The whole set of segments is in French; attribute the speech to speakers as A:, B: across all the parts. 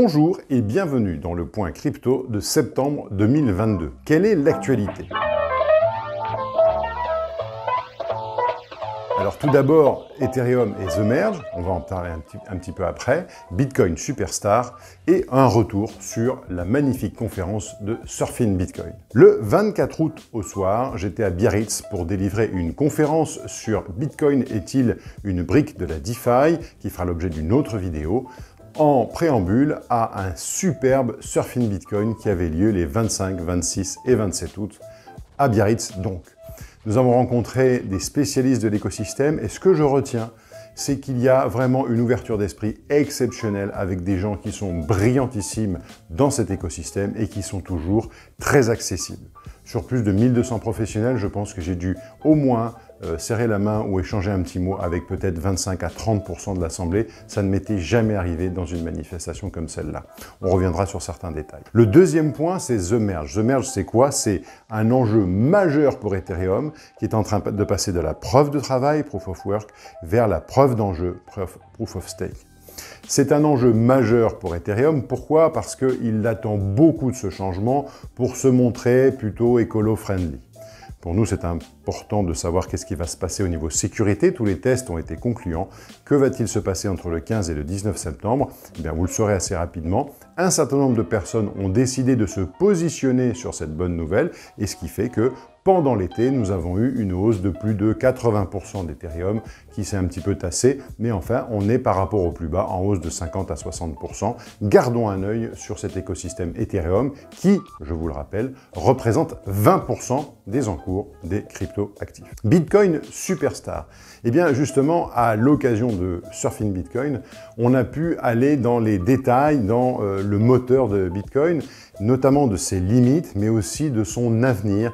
A: Bonjour et bienvenue dans le point crypto de septembre 2022. Quelle est l'actualité? Alors tout d'abord, Ethereum et The Merge, on va en parler un petit peu après, Bitcoin Superstar et un retour sur la magnifique conférence de Surfing Bitcoin. Le 24 août au soir, j'étais à Biarritz pour délivrer une conférence sur Bitcoin est-il une brique de la DeFi qui fera l'objet d'une autre vidéo, en préambule à un superbe Surfing Bitcoin qui avait lieu les 25, 26 et 27 août à Biarritz donc. Nous avons rencontré des spécialistes de l'écosystème et ce que je retiens, c'est qu'il y a vraiment une ouverture d'esprit exceptionnelle avec des gens qui sont brillantissimes dans cet écosystème et qui sont toujours très accessibles. Sur plus de 1200 professionnels, je pense que j'ai dû au moins serrer la main ou échanger un petit mot avec peut-être 25 à 30% de l'assemblée. Ça ne m'était jamais arrivé dans une manifestation comme celle-là. On reviendra sur certains détails. Le deuxième point, c'est The Merge. The Merge, c'est quoi? C'est un enjeu majeur pour Ethereum qui est en train de passer de la preuve de travail, Proof of Work, vers la preuve d'enjeu, Proof of Stake. C'est un enjeu majeur pour Ethereum. Pourquoi? Parce qu'il attend beaucoup de ce changement pour se montrer plutôt écolo-friendly. Pour nous, c'est important de savoir qu'est-ce qui va se passer au niveau sécurité. Tous les tests ont été concluants. Que va-t-il se passer entre le 15 et le 19 septembre? Eh bien, vous le saurez assez rapidement. Un certain nombre de personnes ont décidé de se positionner sur cette bonne nouvelle, et ce qui fait que pendant l'été, nous avons eu une hausse de plus de 80% d'Ethereum qui s'est un petit peu tassé, mais enfin, on est par rapport au plus bas en hausse de 50 à 60%. Gardons un œil sur cet écosystème Ethereum qui, je vous le rappelle, représente 20% des encours des crypto-actifs. Bitcoin Superstar. Eh bien, justement, à l'occasion de Surfing Bitcoin, on a pu aller dans les détails, dans le moteur de Bitcoin, notamment de ses limites, mais aussi de son avenir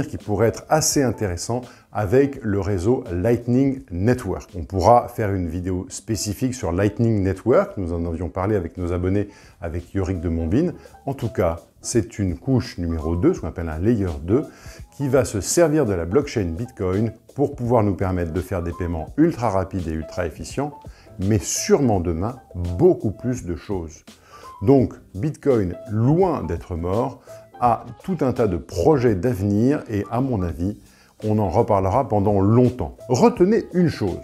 A: qui pourrait être assez intéressant avec le réseau Lightning Network. On pourra faire une vidéo spécifique sur Lightning Network, nous en avions parlé avec nos abonnés, avec Yorick de Montbine. En tout cas, c'est une couche numéro 2, ce qu'on appelle un layer 2, qui va se servir de la blockchain Bitcoin pour pouvoir nous permettre de faire des paiements ultra rapides et ultra efficients, mais sûrement demain, beaucoup plus de choses. Donc, Bitcoin, loin d'être mort, a tout un tas de projets d'avenir et, à mon avis, on en reparlera pendant longtemps. Retenez une chose.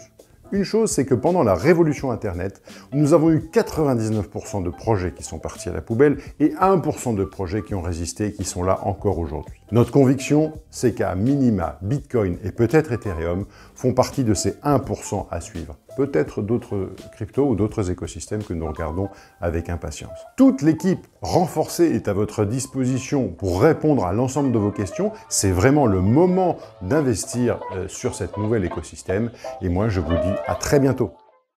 A: Une chose, c'est que pendant la révolution Internet, nous avons eu 99% de projets qui sont partis à la poubelle et 1% de projets qui ont résisté et qui sont là encore aujourd'hui. Notre conviction, c'est qu'à minima, Bitcoin et peut-être Ethereum font partie de ces 1% à suivre. Peut-être d'autres cryptos ou d'autres écosystèmes que nous regardons avec impatience. Toute l'équipe renforcée est à votre disposition pour répondre à l'ensemble de vos questions. C'est vraiment le moment d'investir sur cet nouvel écosystème. Et moi, je vous dis à très bientôt.